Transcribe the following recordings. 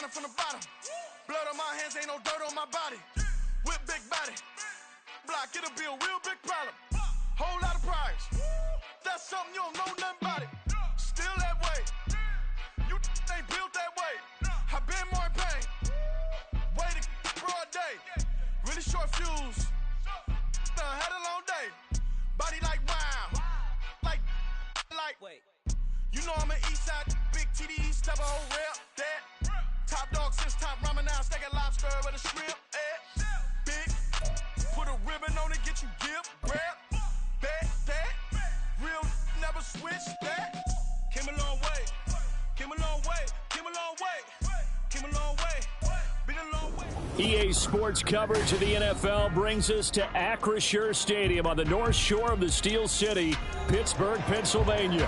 starting from the bottom. Blood on my hands, ain't no dirt on my body. Whip big body. Block, it'll be a real big problem. Whole lot of priors. That's something you don't know nothing about it. Still that way. You ain't built that way. I been more in pain. Waited broad day. Really short fuse. Had a long day. Body like wow. Like. Wait. You know I'm an east side, big TDE, step a whole rep, that. Top dog since top ramen now, steak and lobster with a shrimp, big. Put a ribbon on it, get you give, grab, bet, that. Real never switch, that. Came a long way, came a long way, came a long way, came a long way, been a long way. EA Sports coverage of the NFL brings us to Acrisure Stadium on the north shore of the Steel City, Pittsburgh, Pennsylvania.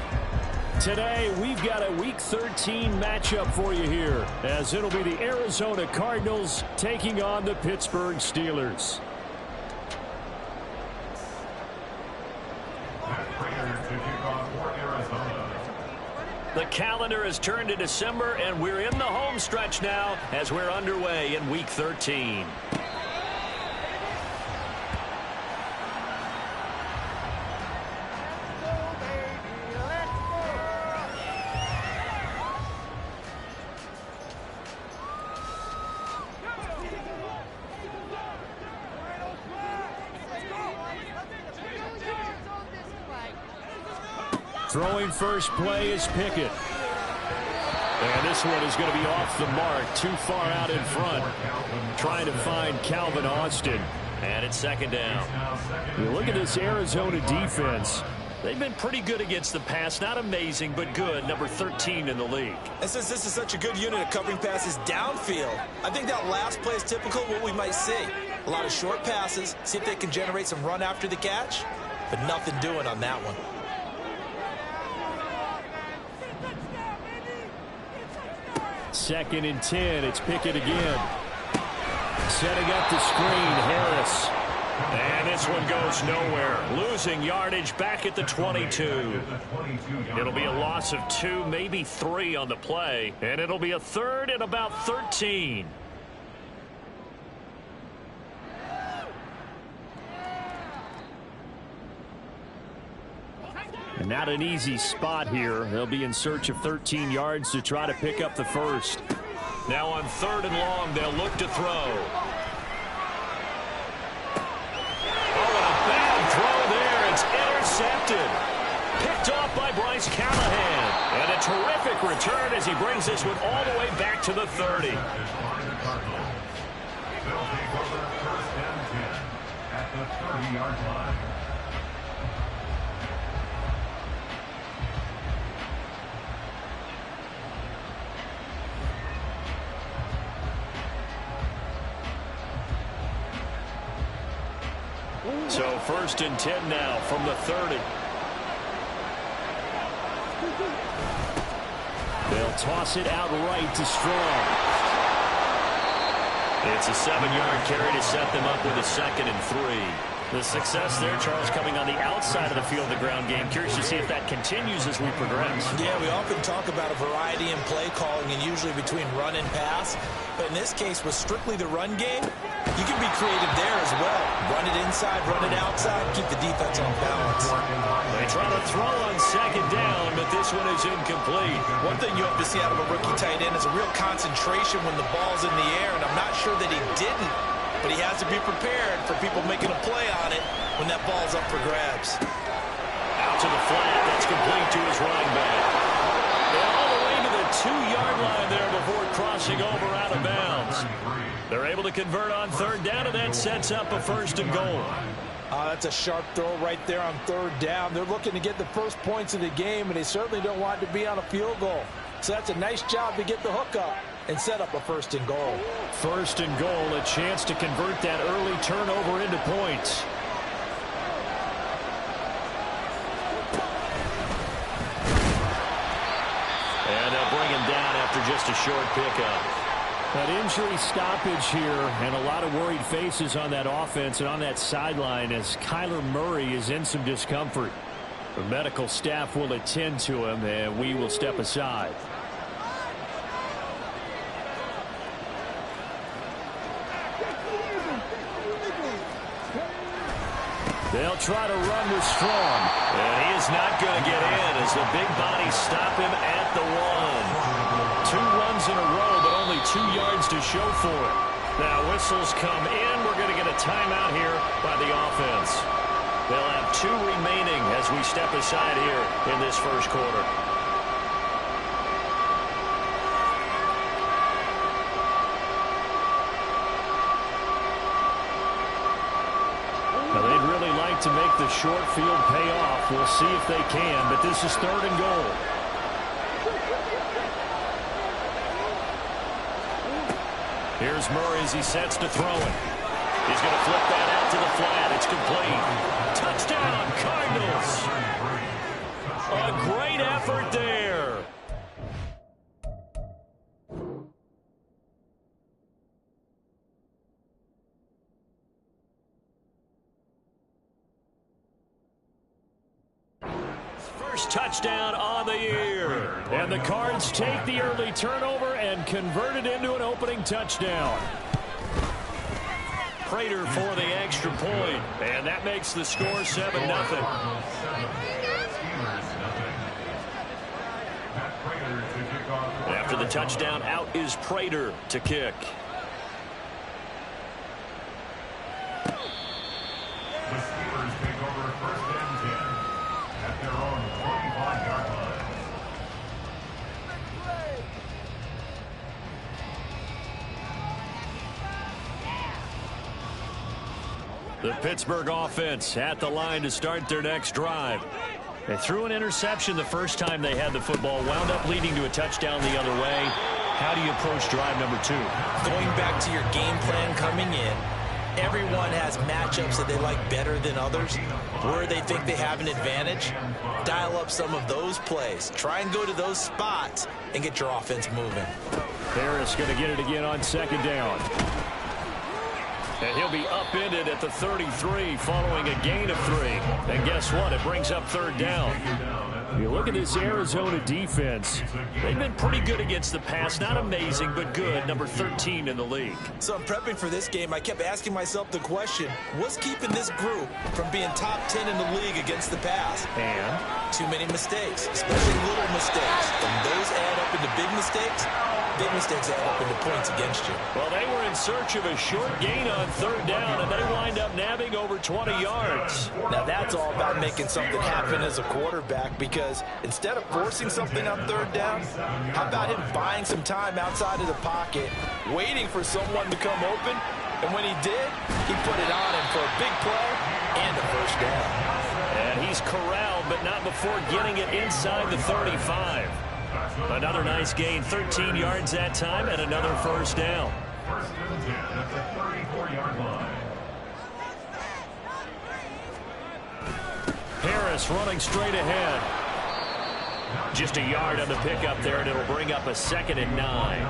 Today, we've got a Week 13 matchup for you here, as it'll be the Arizona Cardinals taking on the Pittsburgh Steelers. The calendar has turned to December, and we're in the home stretch now as we're underway in Week 13. Throwing first play is Pickett. And this one is going to be off the mark, too far out in front. Trying to find Calvin Austin. And it's second down. You look at this Arizona defense. They've been pretty good against the pass. Not amazing, but good. Number 13 in the league. And since this is such a good unit of covering passes downfield, I think that last play is typical of what we might see. A lot of short passes, see if they can generate some run after the catch, but nothing doing on that one. Second and 10, it's Pickett again. Setting up the screen, Harris. And this one goes nowhere. Losing yardage back at the 22. It'll be a loss of 2, maybe 3 on the play. And it'll be a third and about 13. And not an easy spot here. They'll be in search of 13 yards to try to pick up the first. Now on third and long, they'll look to throw. Oh, and a bad throw there. It's intercepted. Picked off by Bryce Callahan. And a terrific return as he brings this one all the way back to the 30. At the 30-yard line. So first and 10 now from the 30. They'll toss it out right to Strong. It's a 7-yard carry to set them up with a second and 3. The success there, Charles, coming on the outside of the field, the ground game. Curious to see if that continues as we progress. Yeah, we often talk about a variety in play calling and usually between run and pass. But in this case, with strictly the run game, you can be creative there as well. Run it inside, run it outside, keep the defense on balance. They try to throw on second down, but this one is incomplete. One thing you have to see out of a rookie tight end is a real concentration when the ball's in the air, and I'm not sure that he didn't. But he has to be prepared for people making a play on it when that ball's up for grabs. Out to the flat. That's complete to his running back. And all the way to the 2-yard line there before crossing over out of bounds. They're able to convert on third down, and that sets up a first and goal. That's a sharp throw right there on third down. They're looking to get the first points of the game, and they certainly don't want to be on a field goal. So that's a nice job to get the hook up and set up a first and goal. First and goal, a chance to convert that early turnover into points. And they'll bring him down after just a short pickup. That injury stoppage here, and a lot of worried faces on that offense and on that sideline as Kyler Murray is in some discomfort. The medical staff will attend to him, and we will step aside. They'll try to run with Strong. And he is not going to get in as the big bodies stop him at the 1. 2 runs in a row, but only 2 yards to show for it. Now whistles come in. We're going to get a timeout here by the offense. They'll have 2 remaining as we step aside here in this first quarter. Now they'd really like to make the short field pay off. We'll see if they can, but this is 3rd and goal. Here's Murray as he sets to throw it. He's going to flip that out to the flat. It's complete. Touchdown, Cardinals. A great effort there. First touchdown on the year. And the Cards take the early turnover and convert it into an opening touchdown. Prater for the extra point, and that makes the score 7-0. After the touchdown, out is Prater to kick. The Steelers take over 1st and 10 at their own 45-yard line. The Pittsburgh offense at the line to start their next drive. They threw an interception the first time they had the football, wound up leading to a touchdown the other way. How do you approach drive number 2? Going back to your game plan coming in, everyone has matchups that they like better than others. Where they think they have an advantage, dial up some of those plays. Try and go to those spots and get your offense moving. Harris going to get it again on 2nd down. And he'll be upended at the 33 following a gain of 3. And guess what? It brings up 3rd down. If you look at this Arizona defense, they've been pretty good against the pass. Not amazing, but good. Number 13 in the league. So I'm prepping for this game. I kept asking myself the question, what's keeping this group from being top 10 in the league against the pass? And? Too many mistakes, especially little mistakes. When those add up into big mistakes add up into points against you. Well, they were in search of a short gain on 3rd down, and they wind up nabbing over 20 yards. Now, that's all about making something happen as a quarterback, because instead of forcing something on 3rd down, how about him buying some time outside of the pocket, waiting for someone to come open, and when he did, he put it on him for a big play and a 1st down. And he's corralled, but not before getting it inside the 35. Another nice gain, 13 yards that time, and another 1st down. 1st and 10 at the 34-yard line. Harris running straight ahead. Just a yard on the pickup there, and it'll bring up a 2nd and 9.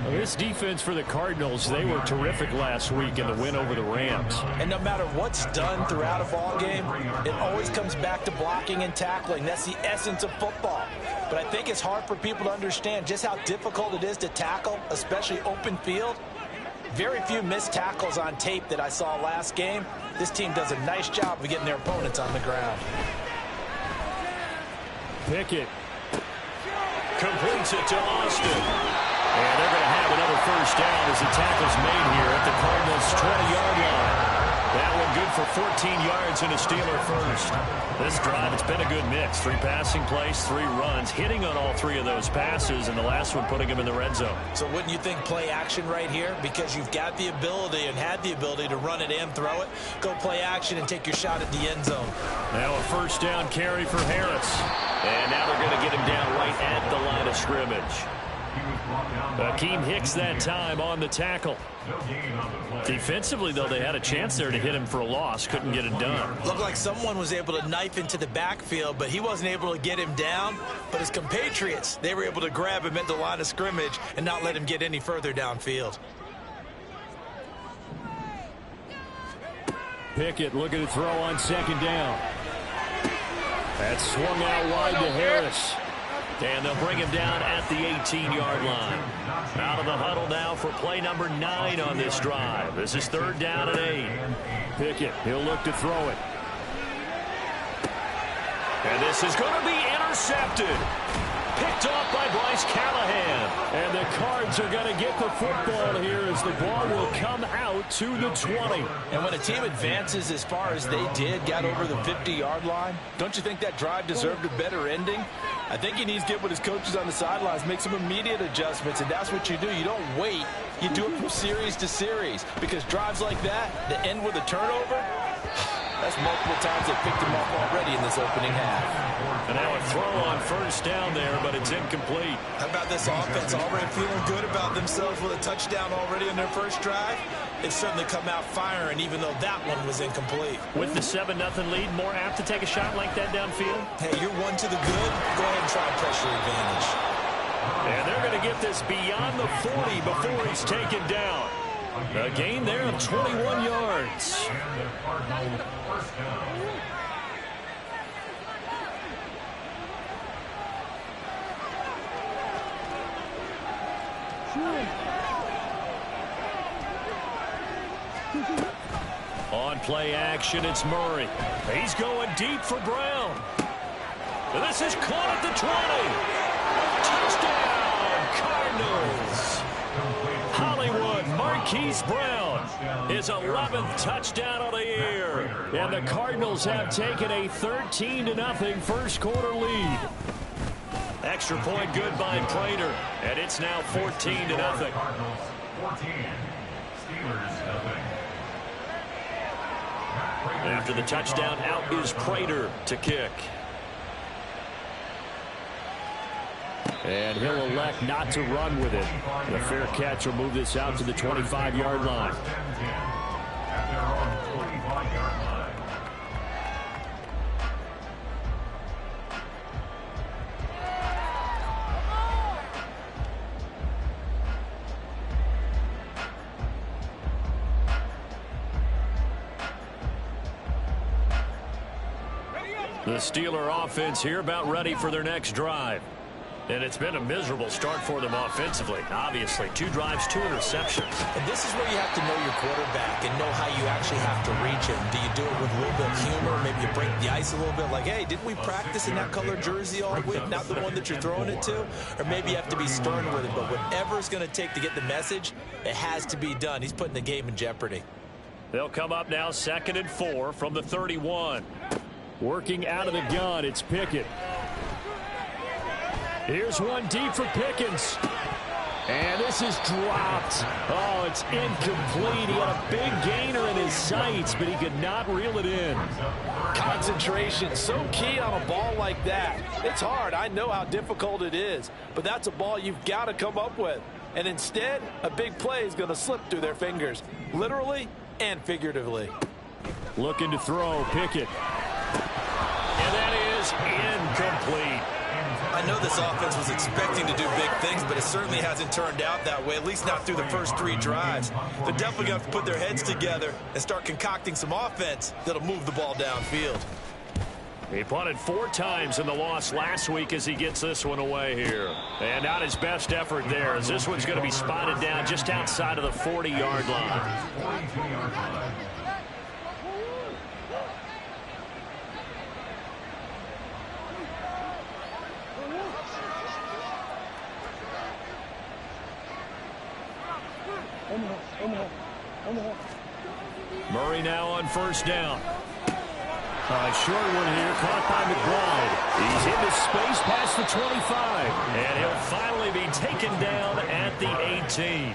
Well, this defense for the Cardinals, they were terrific last week in the win over the Rams. And no matter what's done throughout a ball game, it always comes back to blocking and tackling. That's the essence of football. But I think it's hard for people to understand just how difficult it is to tackle, especially open field. Very few missed tackles on tape that I saw last game. This team does a nice job of getting their opponents on the ground. Pickett completes it to Austin. And they're going to have another 1st down as the tackle's made here at the Cardinals' 20-yard line. That one good for 14 yards and a Steeler first. This drive, it's been a good mix. 3 passing plays, 3 runs, hitting on all 3 of those passes, and the last one putting him in the red zone. So wouldn't you think play action right here? Because you've got the ability and had the ability to run it and throw it. Go play action and take your shot at the end zone. Now a 1st down carry for Harris. And now they're going to get him down right at the line of scrimmage. Akeem Hicks that time on the tackle. Defensively, though, they had a chance there to hit him for a loss. Couldn't get it done. Looked like someone was able to knife into the backfield, but he wasn't able to get him down. But his compatriots, they were able to grab him at the line of scrimmage and not let him get any further downfield. Pickett looking to throw on 2nd down. That's swung out wide to Harris. And they'll bring him down at the 18-yard line. Out of the huddle now for play number 9 on this drive. This is 3rd down and 8. Pickett, he'll look to throw it. And this is going to be intercepted. Picked off by Bryce Callahan. And the Cards are going to get the football here as the ball will come out to the 20. And when a team advances as far as they did, got over the 50-yard line, don't you think that drive deserved a better ending? I think he needs to get with his coaches on the sidelines, make some immediate adjustments, and that's what you do. You don't wait. You do it from series to series, because drives like that end with a turnover, that's multiple times they picked him off already in this opening half. And now a throw on first down there, but it's incomplete. How about this offense already feeling good about themselves with a touchdown already in their first drive? They've certainly come out firing, even though that one was incomplete. With the 7-0 lead, more apt to take a shot like that downfield? Hey, you're one to the good. Go ahead and try and pressure advantage. And they're going to get this beyond the 40 before he's taken down. A gain there of 21 yards. And the Cardinals first down. On play action, it's Murray. He's going deep for Brown. And this is caught at the 20. Touchdown, Cardinals. Hollywood Marquise Brown, his 11th touchdown of the year. And the Cardinals have taken a 13-0 first quarter lead. Extra point good by Prater, and it's now 14-0. Cardinals 14, Steelers 0. After the touchdown, out is Prater to kick. And he'll elect not to run with it. The fair catch will move this out to the 25-yard line. At their own 45-yard line. The Steeler offense here about ready for their next drive. And it's been a miserable start for them offensively. Obviously, 2 drives, 2 interceptions. And this is where you have to know your quarterback and know how you actually have to reach him. Do you do it with a little bit of humor? Maybe you break the ice a little bit like, hey, didn't we practice in that color jersey all week? Not the one that you're throwing it to? Or maybe you have to be stern with it. But whatever it's going to take to get the message, it has to be done. He's putting the game in jeopardy. They'll come up now 2nd and 4 from the 31. Working out of the gun, it's Pickett. Here's one deep for Pickens. And this is dropped. Oh, it's incomplete. He had a big gainer in his sights, but he could not reel it in. Concentration, so key on a ball like that. It's hard. I know how difficult it is, but that's a ball you've got to come up with. And instead, a big play is going to slip through their fingers, literally and figuratively. Looking to throw, Pickett. And that is incomplete. I know this offense was expecting to do big things, but it certainly hasn't turned out that way, at least not through the first 3 drives. They're definitely going to have to put their heads together and start concocting some offense that'll move the ball downfield. He punted 4 times in the loss last week as he gets this one away here. And not his best effort there, as this one's going to be spotted down just outside of the 40-yard line. 42-yard line. Murray now on first down. Short one here, caught by McBride. He's into space past the 25. And he'll finally be taken down at the 18.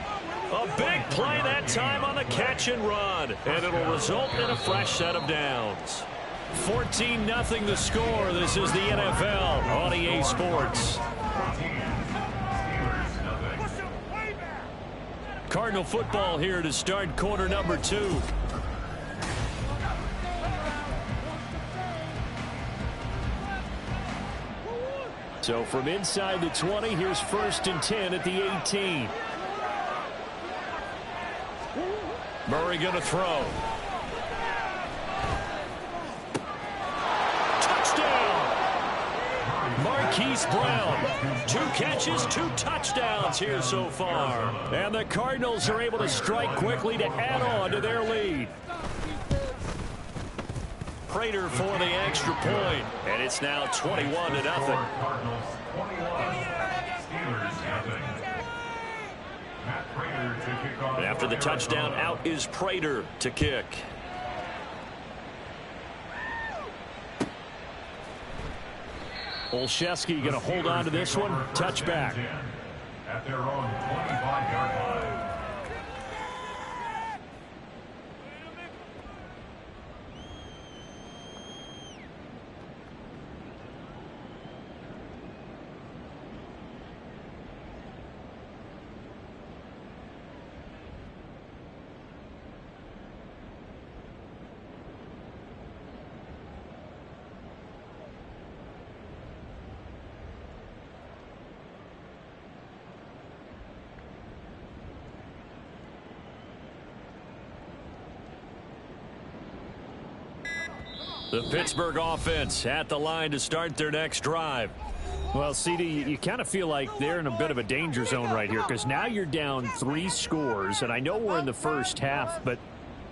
A big play that time on the catch and run. And it'll result in a fresh set of downs. 14-0 the score. This is the NFL on EA Sports. Cardinal football here to start quarter number 2. So from inside the 20, here's 1st and 10 at the 18. Murray going to throw. Touchdown! Marquise Brown. 2 catches, 2 touchdowns here so far. And the Cardinals are able to strike quickly to add on to their lead. Prater for the extra point, and it's now 21-0. Cardinals 21, Steelers nothing. Matt Prater to kick off. And after the touchdown, out is Prater to kick. Olszewski going to hold on to this one. Touchback. At their own 25-yard line. The Pittsburgh offense at the line to start their next drive. Well, CD, you kind of feel like they're in a bit of a danger zone right here because now you're down 3 scores, and I know we're in the first half, but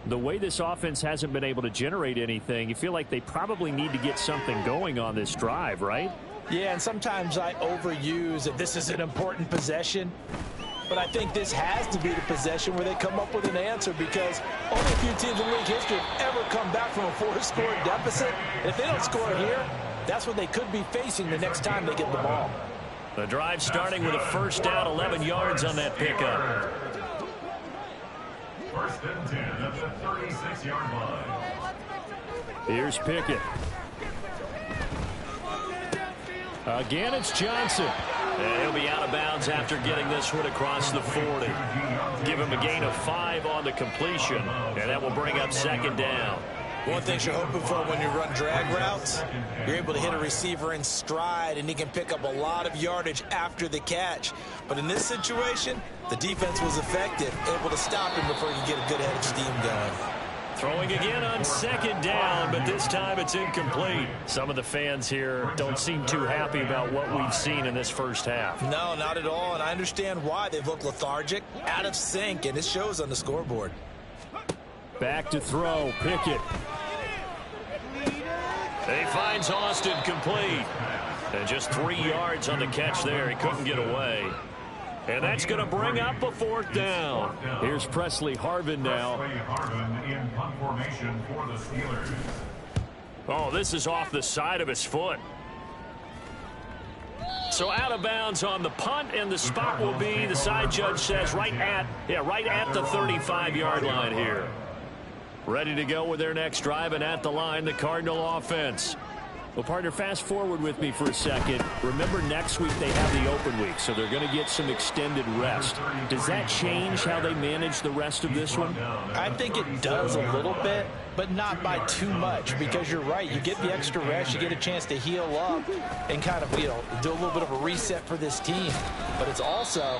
the way this offense hasn't been able to generate anything, you feel like they probably need to get something going on this drive, right? Yeah, and sometimes I overuse that this is an important possession. But I think this has to be the possession where they come up with an answer because only a few teams in league history have ever come back from a 4-score deficit. And if they don't score here, that's what they could be facing the next time they get the ball. The drive starting with a first down, 11 yards on that pickup. First and 10 at the 36-yard line. Here's Pickett. Again, it's Johnson. And he'll be out of bounds after getting this one across the 40. Give him a gain of 5 on the completion, and that will bring up second down. One thing you're hoping for when you run drag routes, you're able to hit a receiver in stride, and he can pick up a lot of yardage after the catch. But in this situation, the defense was effective, able to stop him before he could get a good head of steam going. Throwing again on second down, but this time it's incomplete. Some of the fans here don't seem too happy about what we've seen in this first half. No, not at all, and I understand why. They've looked lethargic, out of sync, and it shows on the scoreboard. Back to throw, Pickett. He finds Austin complete. And just 3 yards on the catch there. He couldn't get away. And that's going to bring up a 4th down. Here's Presley Harvin now. Presley Harvin in punt formation for the Steelers. Oh, this is off the side of his foot. So out of bounds on the punt, and the spot will be, the side judge says, right at the 35-yard line here. Ready to go with their next drive, and at the line, the Cardinal offense. Well, partner, fast forward with me for a second. Remember, next week they have the open week, so they're going to get some extended rest. Does that change how they manage the rest of this one? I think it does a little bit, but not by too much, because you're right. You get the extra rest, you get a chance to heal up and kind of, do a little bit of a reset for this team. But it's also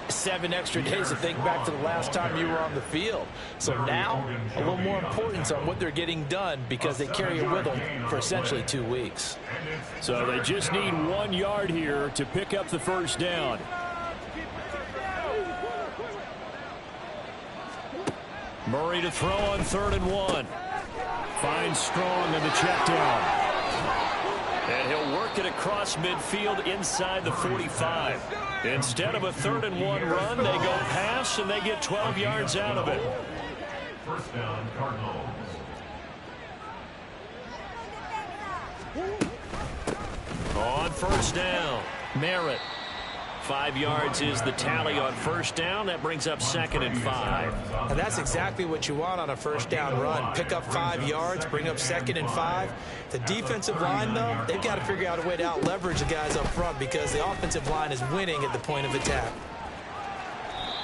7 extra days to think back to the last time you were on the field. So now, a little more importance on what they're getting done because they carry it with them for essentially 2 weeks. So they just need 1 yard here to pick up the first down. Murray to throw on 3rd and 1. Finds Strong in the check down. And he'll work it across midfield inside the 45. Instead of a 3rd and 1 run, they go pass, and they get 12 yards out of it. First down, Cardinals. On first down, Merritt. 5 yards is the tally on first down. That brings up 2nd and 5. And that's exactly what you want on a first down run. Pick up 5 yards, bring up 2nd and 5. The defensive line, though, they've got to figure out a way to out-leverage the guys up front because the offensive line is winning at the point of attack.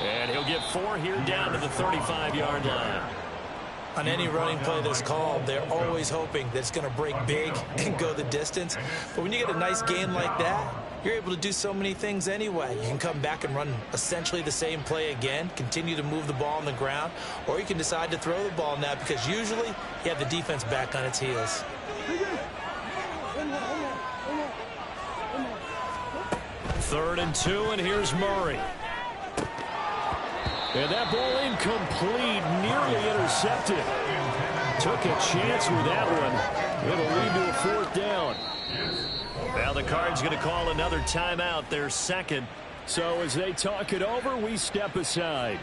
And he'll get 4 here down to the 35-yard line. On any running play that's called, they're always hoping that it's going to break big and go the distance. But when you get a nice gain like that, you're able to do so many things anyway. You can come back and run essentially the same play again, continue to move the ball on the ground, or you can decide to throw the ball now because usually you have the defense back on its heels. Third and 2, and here's Murray. And that ball incomplete, nearly intercepted. Took a chance with that one. It'll lead to a 4th down. Now the Cards going to call another timeout, their second. So as they talk it over, we step aside.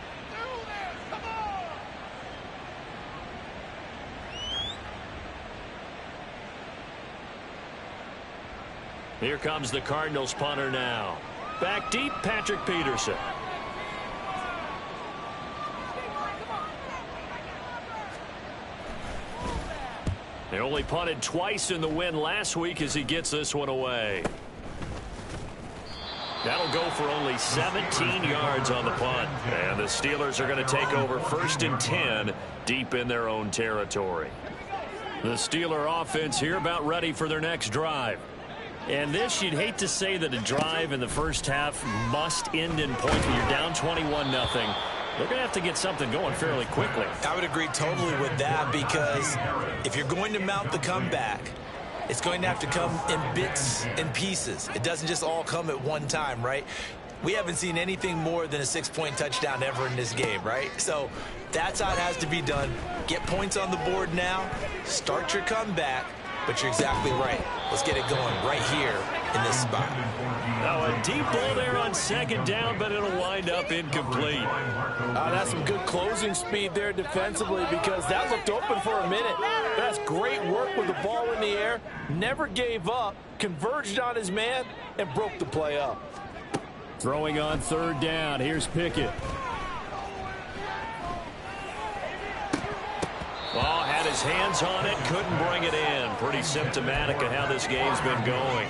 Here comes the Cardinals punter now. Back deep, Patrick Peterson. They only punted twice in the win last week as he gets this one away. That'll go for only 17 yards on the punt. And the Steelers are going to take over 1st and 10 deep in their own territory. The Steeler offense here about ready for their next drive. And this, you'd hate to say that a drive in the first half must end in points when you're down 21-0. They're going to have to get something going fairly quickly. I would agree totally with that, because if you're going to mount the comeback, it's going to have to come in bits and pieces. It doesn't just all come at one time, right? We haven't seen anything more than a 6-point touchdown ever in this game, right? So that's how it has to be done. Get points on the board now. Start your comeback. But you're exactly right. Let's get it going right here in this spot. Now a deep ball there on 2nd down, but it'll wind up incomplete. That's some good closing speed there defensively, because that looked open for a minute. That's great work with the ball in the air. Never gave up, converged on his man, and broke the play up. Throwing on 3rd down. Here's Pickett. Ball had his hands on it, couldn't bring it in. Pretty symptomatic of how this game's been going.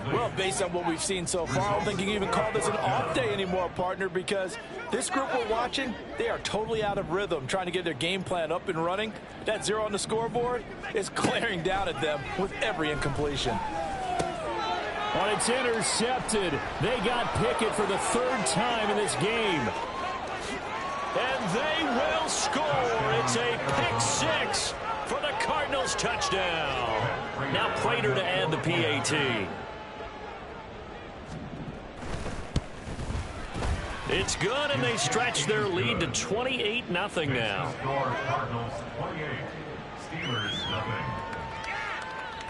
Well, based on what we've seen so far, I don't think you can even call this an off day anymore, partner, because this group we're watching, they are totally out of rhythm, trying to get their game plan up and running. That 0 on the scoreboard is glaring down at them with every incompletion. Well, it's intercepted. They got Pickett for the 3rd time in this game. And they will score. It's a pick-6 for the Cardinals touchdown. Now Prater to add the PAT. It's good, and they stretch their lead to 28-0 now. Cardinals 28, Steelers nothing.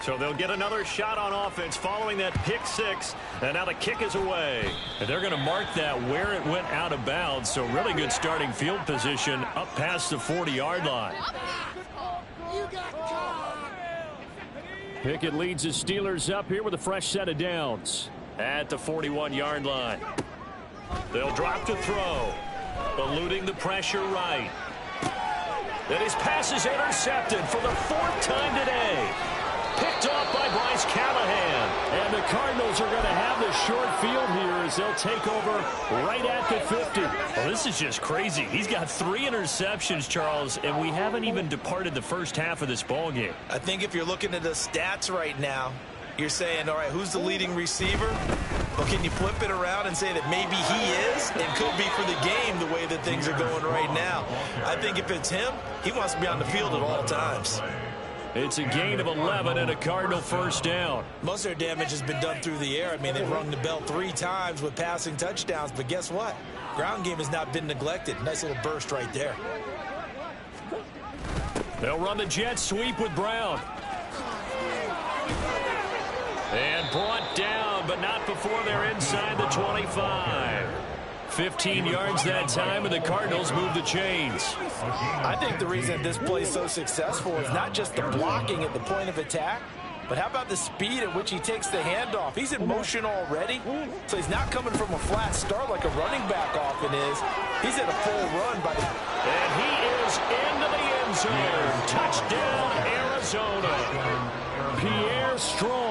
So they'll get another shot on offense following that pick-6, and now the kick is away. And they're going to mark that where it went out of bounds, so really good starting field position up past the 40-yard line. Pickett leads the Steelers up here with a fresh set of downs. At the 41-yard line. They'll drop to throw. Eluding the pressure right. And his pass is intercepted for the 4th time today. Picked off by Bryce Callahan. And the Cardinals are going to have the short field here as they'll take over right at the 50. Well, this is just crazy. He's got 3 interceptions, Charles, and we haven't even departed the first half of this ball game. I think if you're looking at the stats right now, you're saying, all right, who's the leading receiver? Well, can you flip it around and say that maybe he is and could be for the game the way that things are going right now? I think if it's him, he wants to be on the field at all times. It's a gain of 11 and a Cardinal 1st down. Most of their damage has been done through the air. I mean, they've rung the bell 3 times with passing touchdowns, but guess what? Ground game has not been neglected. Nice little burst right there. They'll run the jet sweep with Brown. And brought down, but not before they're inside the 25. 15 yards that time, and the Cardinals move the chains. I think the reason this play is so successful is not just the blocking at the point of attack, but how about the speed at which he takes the handoff? He's in motion already, so he's not coming from a flat start like a running back often is. He's at a full run by the... And he is into the end zone. Touchdown, Arizona. Pierre Strong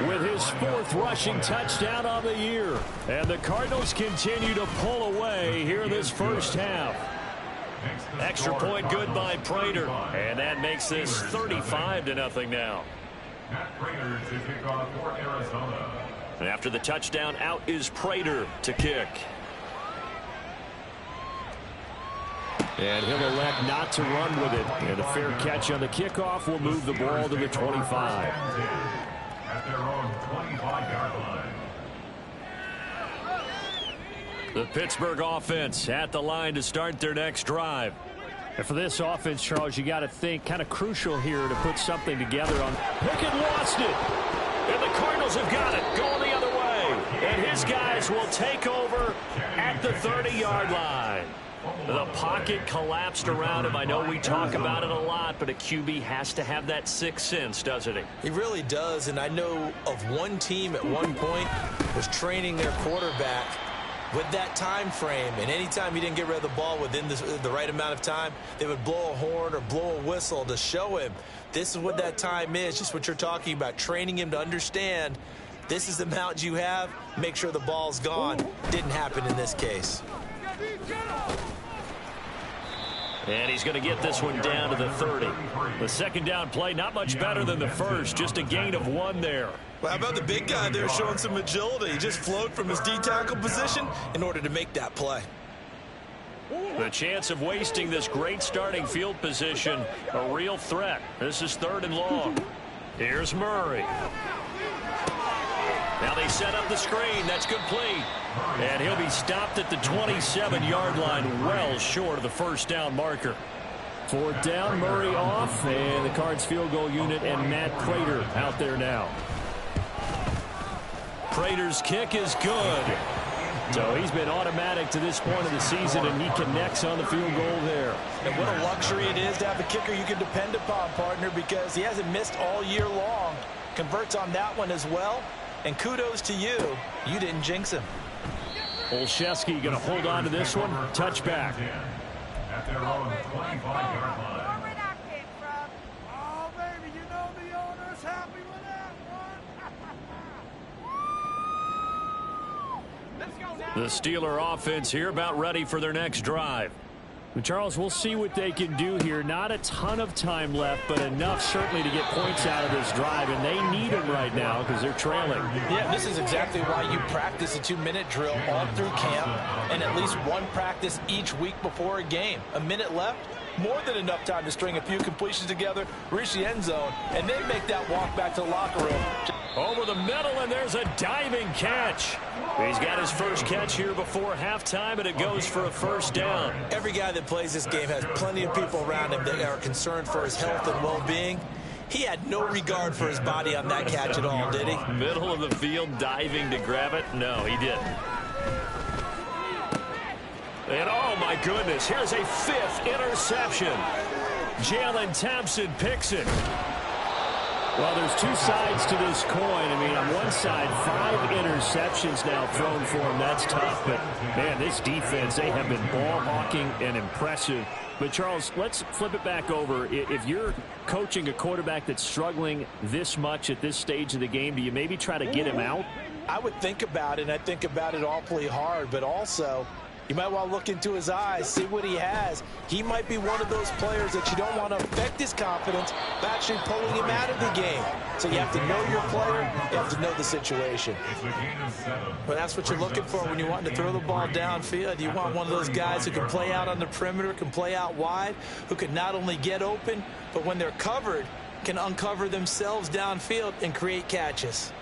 with his 4th rushing touchdown on the year. And the Cardinals continue to pull away here in this first half. Extra point good by Prater. And that makes this 35-0 now. Prater to kick off for Arizona. And after the touchdown, out is Prater to kick. And he'll elect not to run with it. And a fair catch on the kickoff will move the ball to the 25. At their own 25-yard line. The Pittsburgh offense at the line to start their next drive. And for this offense, Charles, you got to think kind of crucial here to put something together on. Pickett lost it. And the Cardinals have got it. Going the other way. And his guys will take over at the 30-yard line. The pocket collapsed around him. I know we talk about it a lot, but a QB has to have that sixth sense, doesn't he? He really does, and I know of one team at one point was training their quarterback with that time frame, and anytime he didn't get rid of the ball within the right amount of time, they would blow a horn or blow a whistle to show him this is what that time is, just what you're talking about, training him to understand this is the amount you have, make sure the ball's gone. Didn't happen in this case. And he's going to get this one down to the 30. The second down play, not much better than the first, just a gain of 1 there. Well, how about the big guy there showing some agility? He just flowed from his D-tackle position in order to make that play. The chance of wasting this great starting field position, a real threat. This is 3rd and long. Here's Murray. Now they set up the screen. That's complete. And he'll be stopped at the 27-yard line, well short of the first down marker. 4th down, Murray off, and the Cards field goal unit and Matt Prater out there now. Prater's kick is good. So he's been automatic to this point of the season, and he connects on the field goal there. And what a luxury it is to have a kicker you can depend upon, partner, because he hasn't missed all year long. Converts on that one as well. And kudos to you. You didn't jinx him. Olszewski going to hold on to this one. Touchback. At their own 25-yard line. Oh, baby, you know the owner's happy with that one. Let's go now. The Steeler offense here about ready for their next drive. Charles, we'll see what they can do here. Not a ton of time left, but enough certainly to get points out of this drive, and they need them right now because they're trailing. Yeah, this is exactly why you practice a 2-minute drill all through camp and at least one practice each week before a game. A minute left, more than enough time to string a few completions together, reach the end zone, and then make that walk back to the locker room. Over the middle, and there's a diving catch. He's got his first catch here before halftime, and it goes for a first down. Every guy that plays this game has plenty of people around him that are concerned for his health and well-being. He had no regard for his body on that catch at all, did he? Middle of the field, diving to grab it? No, he didn't. And oh my goodness, here's a 5th interception. Jalen Thompson picks it. Well, there's two sides to this coin. I mean, on one side, 5 interceptions now thrown for him. That's tough. But, man, this defense, they have been ball hawking and impressive. But, Charles, let's flip it back over. If you're coaching a quarterback that's struggling this much at this stage of the game, do you maybe try to get him out? I would think about it, and I think about it awfully hard, but also you might want to look into his eyes, see what he has. He might be one of those players that you don't want to affect his confidence by actually pulling him out of the game. So you have to know your player, you have to know the situation. Well, that's what you're looking for when you want to throw the ball downfield. You want one of those guys who can play out on the perimeter, can play out wide, who can not only get open, but when they're covered, can uncover themselves downfield and create catches.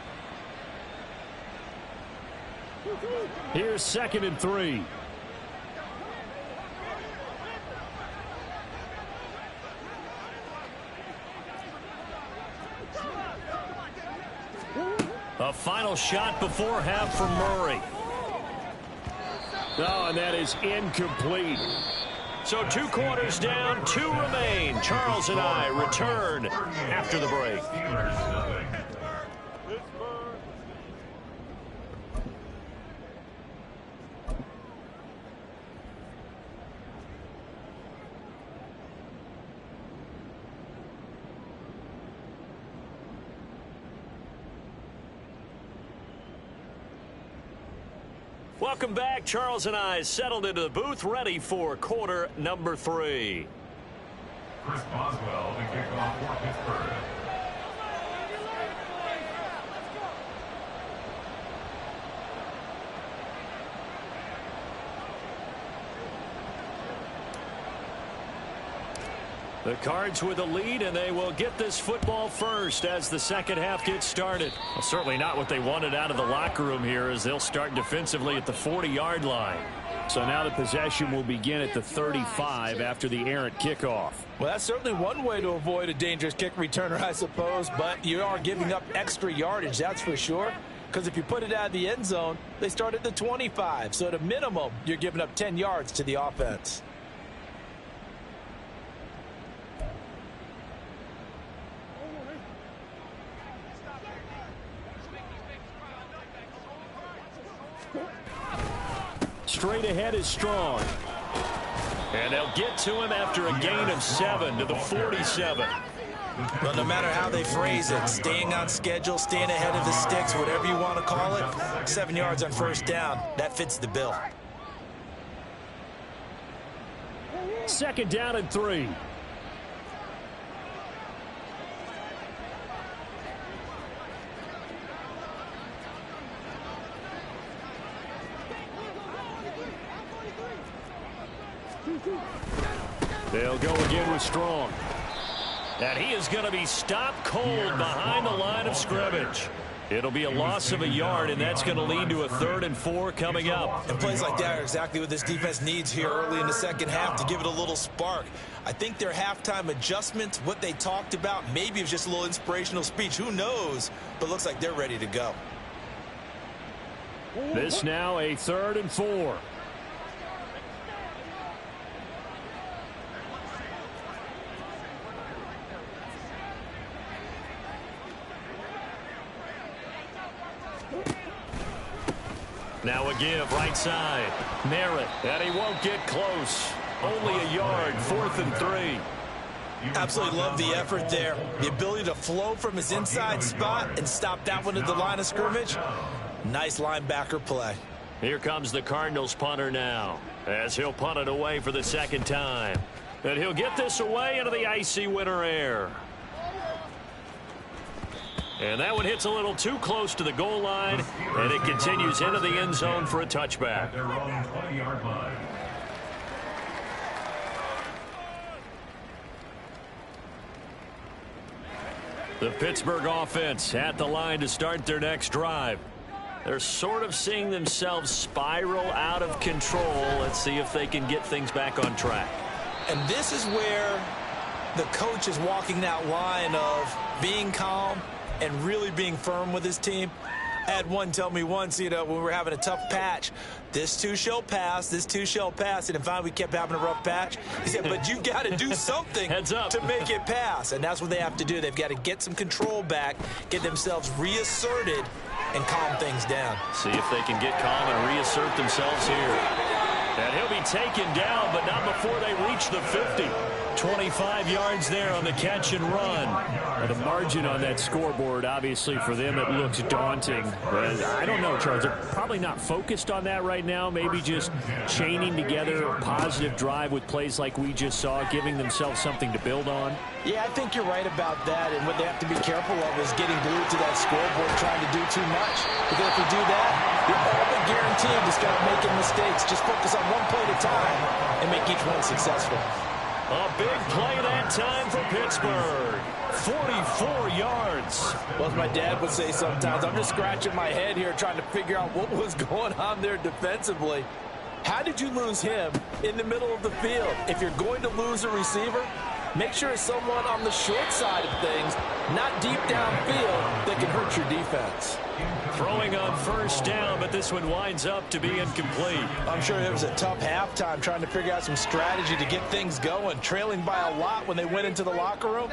Here's 2nd and 3. A final shot before half from Murray. Oh, and that is incomplete. So 2 quarters down, 2 remain. Charles and I return after the break. Welcome back. Charles and I settled into the booth, ready for quarter number 3. Chris Boswell, the kickoff for Pittsburgh. The Cards with a lead, and they will get this football first as the second half gets started. Well, certainly not what they wanted out of the locker room here as they'll start defensively at the 40-yard line. So now the possession will begin at the 35 after the errant kickoff. Well, that's certainly one way to avoid a dangerous kick returner, I suppose, but you are giving up extra yardage, that's for sure. Because if you put it out of the end zone, they start at the 25. So at a minimum, you're giving up 10 yards to the offense. Straight ahead is Strong. And they'll get to him after a gain of 7 to the 47. Well, no matter how they phrase it, staying on schedule, staying ahead of the sticks, whatever you want to call it, 7 yards on first down, that fits the bill. 2nd down and 3. They'll go again with Strong. And he is going to be stopped cold behind the line of scrimmage. It'll be a loss of a yard, and that's going to lead to a 3rd and 4 coming up. And plays like that are exactly what this defense needs here early in the second half to give it a little spark. I think their halftime adjustments, what they talked about, maybe it was just a little inspirational speech. Who knows? But looks like they're ready to go. This now a 3rd and 4. Now a give, right side. Merritt, and he won't get close. Only a yard, 4th and 3. Absolutely love the effort there. The ability to flow from his inside spot and stop that one at the line of scrimmage. Nice linebacker play. Here comes the Cardinals punter now, as he'll punt it away for the 2nd time. And he'll get this away into the icy winter air. And that one hits a little too close to the goal line, and it continues into the end zone for a touchback. Their own 20-yard line. The Pittsburgh offense at the line to start their next drive. They're sort of seeing themselves spiral out of control. Let's see if they can get things back on track. And this is where the coach is walking that line of being calm and really being firm with his team. I had one tell me once, when we were having a tough patch, this too shall pass, this too shall pass. And finally we kept having a rough patch. He said, but you've got to do something Heads up. to make it pass. And that's what they have to do. They've got to get some control back, get themselves reasserted, and calm things down. See if they can get calm and reassert themselves here. And he'll be taken down, but not before they reach the 50. 25 yards there on the catch and run. The margin on that scoreboard, obviously, for them, it looks daunting. I don't know, Charles. They're probably not focused on that right now. Maybe just chaining together a positive drive with plays like we just saw, giving themselves something to build on. Yeah, I think you're right about that. And what they have to be careful of is getting glued to that scoreboard, trying to do too much. Because if you do that, you're all but guaranteed to start making mistakes. Just focus on one play at a time and make each one successful. A big play that time for Pittsburgh. 44 yards. Well, as my dad would say sometimes, I'm just scratching my head here trying to figure out what was going on there defensively. How did you lose him in the middle of the field? If you're going to lose a receiver, make sure it's someone on the short side of things, not deep downfield, that can hurt your defense. Throwing on first down, but this one winds up to be incomplete. I'm sure it was a tough halftime trying to figure out some strategy to get things going, trailing by a lot when they went into the locker room.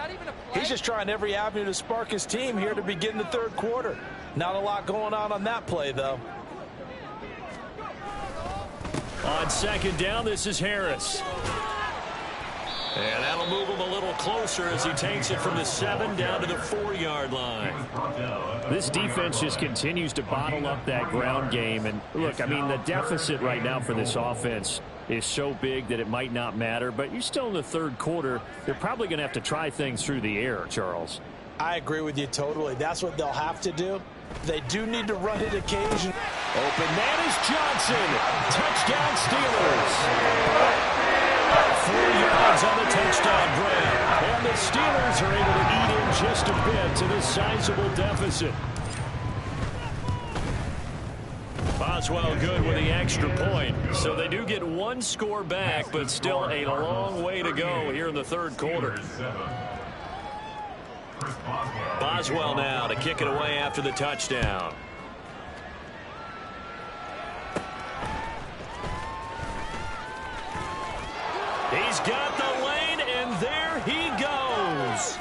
He's just trying every avenue to spark his team here to begin the third quarter. Not a lot going on that play, though. On 2nd down, this is Harris. And that'll move him a little closer as he takes it from the 7 down to the 4-yard line. This defense just continues to bottle up that ground game. And look, I mean, the deficit right now for this offense is so big that it might not matter. But you're still in the third quarter. They're probably going to have to try things through the air, Charles. I agree with you totally. That's what they'll have to do. They do need to run it occasionally. Open man is Johnson. Touchdown Steelers. 4 yards on the touchdown grab. And the Steelers are able to eat in just a bit to this sizable deficit. Boswell good with the extra point. So they do get one score back, but still a long way to go here in the third quarter. Boswell now to kick it away after the touchdown. He's got the lane, and there he goes.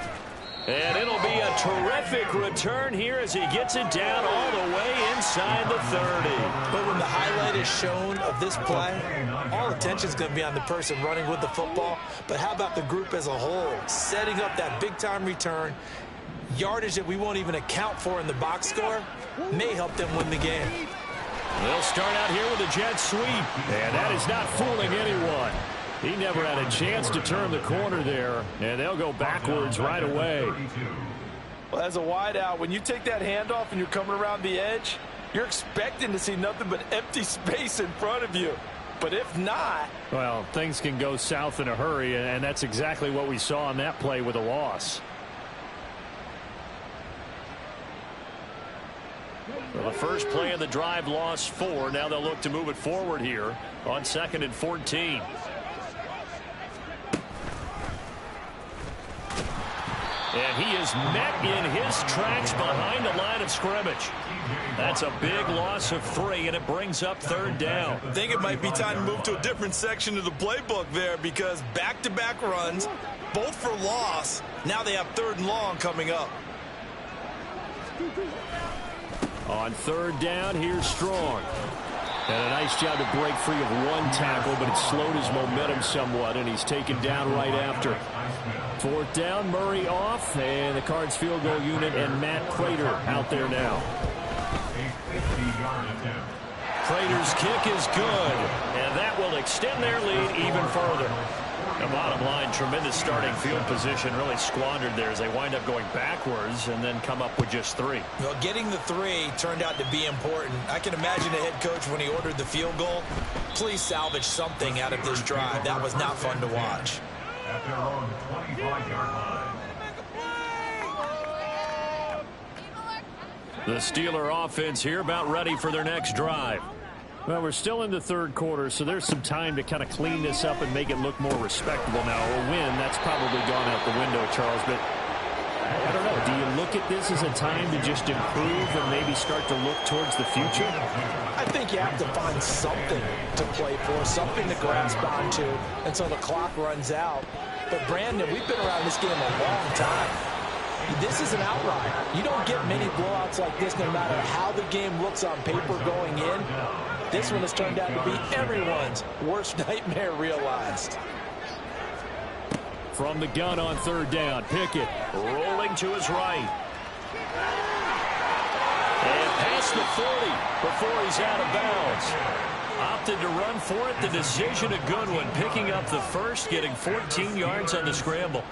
And it'll be a terrific return here as he gets it down all the way inside the 30. But when the highlight is shown of this play, all attention is going to be on the person running with the football. But how about the group as a whole? Setting up that big-time return, yardage that we won't even account for in the box score, may help them win the game. They'll start out here with a jet sweep. And that is not fooling anyone. He never had a chance to turn the corner there, and they'll go backwards right away. Well, as a wideout, when you take that handoff and you're coming around the edge, you're expecting to see nothing but empty space in front of you. But if not... Well, things can go south in a hurry, and that's exactly what we saw on that play with a loss. Well, the first play of the drive lost 4. Now they'll look to move it forward here on 2nd and 14. And he is met in his tracks behind the line of scrimmage. That's a big loss of 3, and it brings up 3rd down. I think it might be time to move to a different section of the playbook there, because back-to-back runs, both for loss. Now they have 3rd and long coming up. On 3rd down, here's Strong. And a nice job to break free of one tackle, but it slowed his momentum somewhat, and he's taken down right after. 4th down, Murray off, and the Cards field goal unit and Matt Prater out there now. Prater's kick is good, and that will extend their lead even further. The bottom line, tremendous starting field position, really squandered there as they wind up going backwards and then come up with just 3. Well, getting the 3 turned out to be important. I can imagine the head coach when he ordered the field goal. Please salvage something out of this drive. That was not fun to watch. At their own 25-yard line. The Steeler offense here about ready for their next drive. Well, we're still in the 3rd quarter, so there's some time to kind of clean this up and make it look more respectable now. A win, that's probably gone out the window, Charles, but I don't know. Do you look at this as a time to just improve and maybe start to look towards the future? I think you have to find something to play for, something to grasp onto until the clock runs out. But, Brandon, we've been around this game a long time. This is an outlier. You don't get many blowouts like this no matter how the game looks on paper going in. This one has turned out to be everyone's worst nightmare realized. From the gun on 3rd down, Pickett Rolling to his right. And past the 40 before he's out of bounds. Opted to run for it. The decision a good one. Picking up the first, getting 14 yards on the scramble.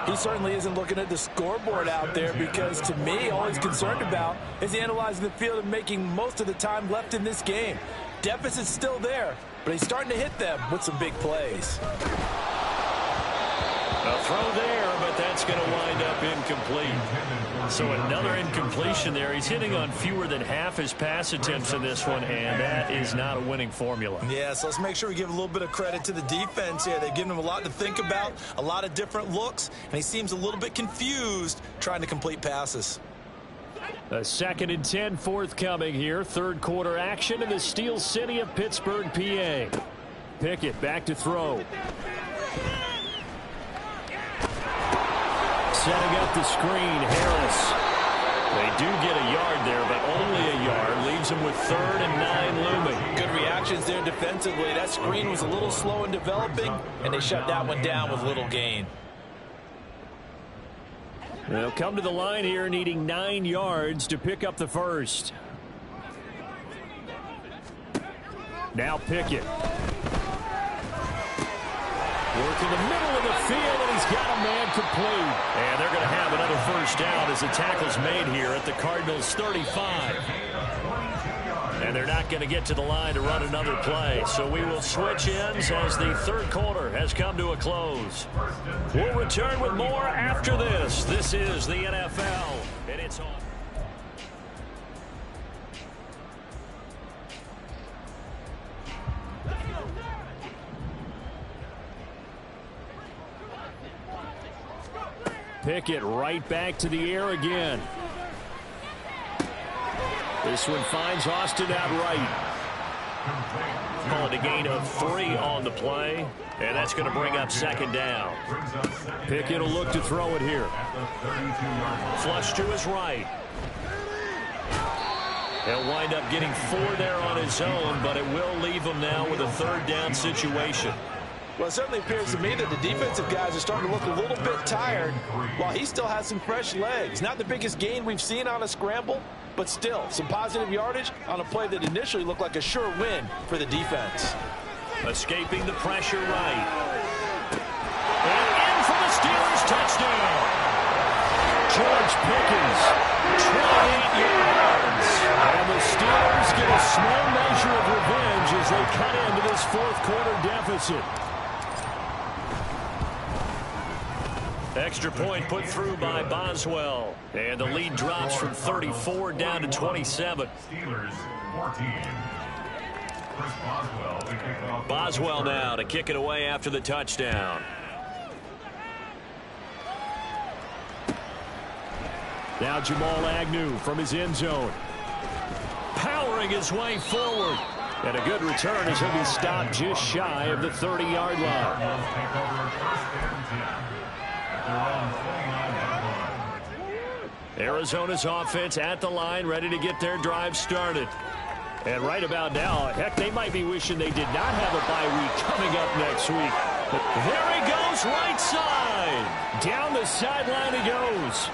He certainly isn't looking at the scoreboard out there, because to me, all he's concerned about is analyzing the field and making most of the time left in this game. Deficit's still there, but he's starting to hit them with some big plays. A throw there, but that's going to wind up incomplete. So another incompletion there. He's hitting on fewer than half his pass attempts in this one, and that is not a winning formula. Yeah, so let's make sure we give a little bit of credit to the defense here. They've given him a lot to think about, a lot of different looks, and he seems a little bit confused trying to complete passes. A 2nd and 10 forthcoming here. 3rd quarter action in the Steel City of Pittsburgh, PA. Pickett back to throw. Setting up the screen, Harris. They do get a yard there, but only a yard. Leaves them with 3rd and 9 looming. Good reactions there defensively. That screen was a little slow in developing, and they shut that one down with little gain. They'll come to the line here needing 9 yards to pick up the first. Now Pickett. Work in the middle of the field, and he's got a man complete. And they're going to have another first down as the tackle's made here at the Cardinals' 35. And they're not going to get to the line to run another play. So we will switch ends as the 3rd quarter has come to a close. We'll return with more after this. This is the NFL, and it's on. Pickett right back to the air again. This one finds Austin out right. Call it a gain of 3 on the play, and that's going to bring up second down. Pickett will look to throw it here. Flush to his right. He'll wind up getting 4 there on his own, but it will leave him now with a third down situation. Well, it certainly appears to me that the defensive guys are starting to look a little bit tired while he still has some fresh legs. Not the biggest gain we've seen on a scramble, but still some positive yardage on a play that initially looked like a sure win for the defense. Escaping the pressure right. And in for the Steelers touchdown. George Pickens, 28 yards. And the Steelers get a small measure of revenge as they cut into this fourth quarter deficit. Extra point put through by Boswell. And the lead drops from 34 down to 27. Steelers 14. Chris Boswell to kick off. Boswell now to kick it away after the touchdown. Now Jamal Agnew from his end zone. Powering his way forward. And a good return as he'll be stopped just shy of the 30-yard line. Cardinals take over first and 10 at their own 29-yard line. Arizona's offense at the line, ready to get their drive started. And right about now, heck, they might be wishing they did not have a bye week coming up next week. But there he goes, right side. Down the sideline he goes.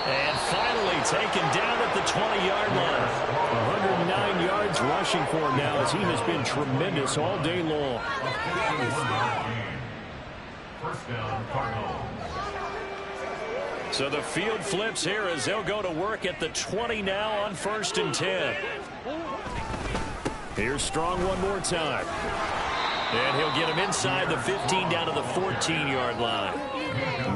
And finally taken down at the 20-yard line. 109 yards rushing for him now as he has been tremendous all day long. First down, Cardinals. So the field flips here as they'll go to work at the 20 now on 1st and 10. Here's Strong one more time. And he'll get him inside the 15 down to the 14-yard line.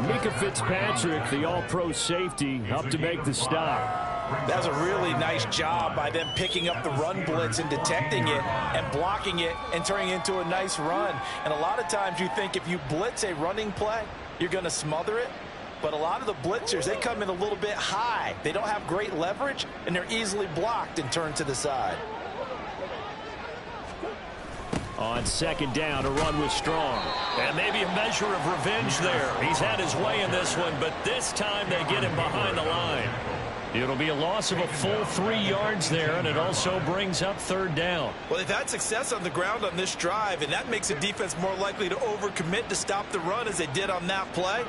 Mika Fitzpatrick, the all-pro safety, up to make the stop. That's a really nice job by them picking up the run blitz and detecting it and blocking it and turning it into a nice run. And a lot of times you think if you blitz a running play, you're going to smother it. But a lot of the blitzers, they come in a little bit high. They don't have great leverage, and they're easily blocked and turned to the side. On second down, a run with Strong. And maybe a measure of revenge there. He's had his way in this one, but this time they get him behind the line. It'll be a loss of a full 3 yards there, and it also brings up third down. Well, they've had success on the ground on this drive, and that makes the defense more likely to overcommit to stop the run as they did on that play.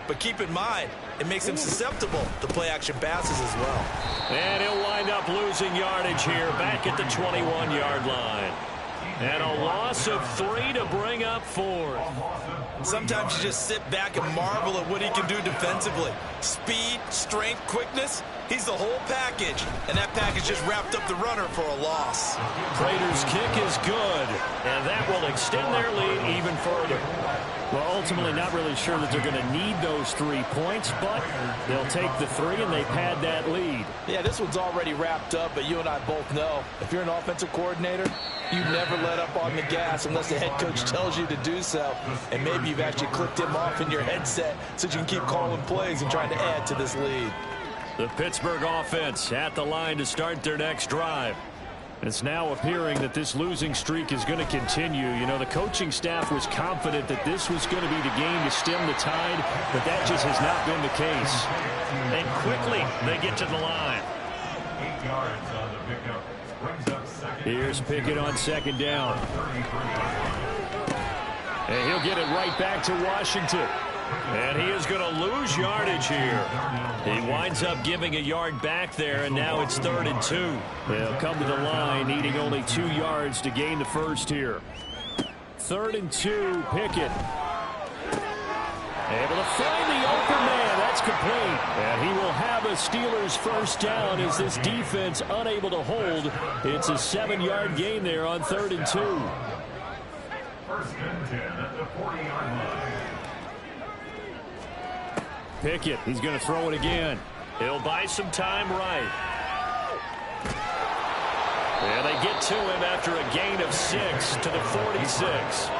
But keep in mind, it makes them susceptible to play-action passes as well. And he'll wind up losing yardage here back at the 21-yard line. And a loss of 3 to bring up 4. Sometimes you just sit back and marvel at what he can do defensively. Speed, strength, quickness, he's the whole package. And that package just wrapped up the runner for a loss. Prater's kick is good, and that will extend their lead even further. Well, ultimately not really sure that they're going to need those 3 points, but they'll take the 3 and they pad that lead. Yeah, this one's already wrapped up, but you and I both know if you're an offensive coordinator, you never let up on the gas unless the head coach tells you to do so. And maybe you've actually clicked him off in your headset so you can keep calling plays and trying to add to this lead. The Pittsburgh offense at the line to start their next drive. It's now appearing that this losing streak is going to continue. You know, the coaching staff was confident that this was going to be the game to stem the tide, but that just has not been the case. And quickly they get to the line. 8 yards on the pickup. Brings up second. Here's Pickett on second down. And he'll get it right back to Washington. And he is going to lose yardage here. He winds up giving a yard back there, and now it's 3rd and 2. They'll come to the line, needing only 2 yards to gain the first here. 3rd and 2, Pickett. Able to find the open man. That's complete. And he will have a Steelers first down as this defense unable to hold. It's a 7-yard gain there on 3rd and 2. First and 10 at the 40-yard line. Pickett, he's going to throw it again. He'll buy some time right. And they get to him after a gain of 6 to the 46.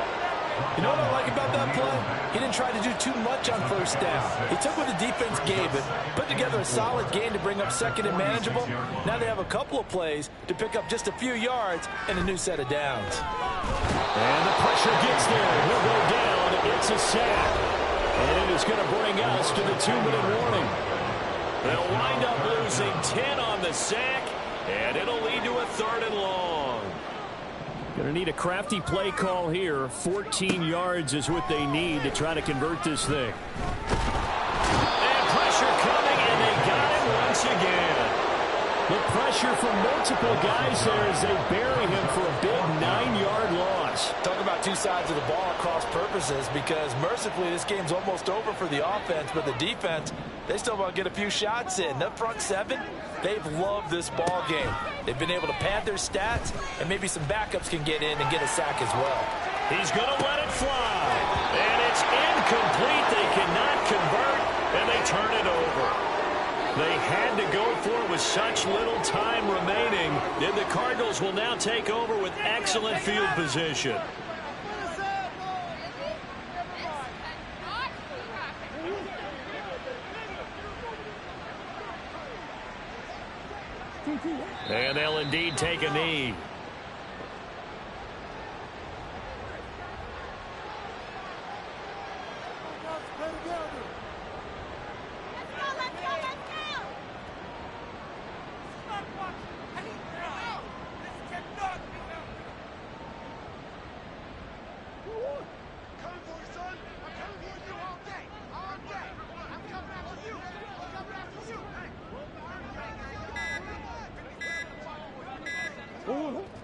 You know what I like about that play? He didn't try to do too much on first down. He took what the defense gave him, put together a solid game to bring up second and manageable. Now they have a couple of plays to pick up just a few yards and a new set of downs. And the pressure gets there. He'll go down. It's a sack. And it is going to bring us to the 2-minute warning. They'll wind up losing 10 on the sack, and it'll lead to a 3rd and long. Going to need a crafty play call here. 14 yards is what they need to try to convert this thing. And pressure coming, and they got him once again. The pressure from multiple guys there as they bury him for a big 9-yard loss. Talk about two sides of the ball at cross purposes, because mercifully this game's almost over for the offense, but the defense, they still want to get a few shots in. That front seven, they've loved this ball game. They've been able to pad their stats, and maybe some backups can get in and get a sack as well. He's going to let it fly. And it's incomplete. They cannot convert, and they turn it over. They had to go for it with such little time remaining. And the Cardinals will now take over with excellent field position. And they'll indeed take a knee.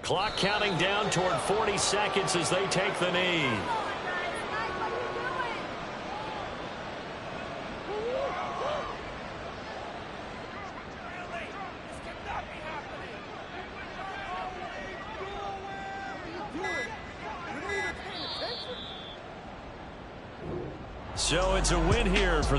Clock counting down toward 40 seconds as they take the knee. So it's a win here for the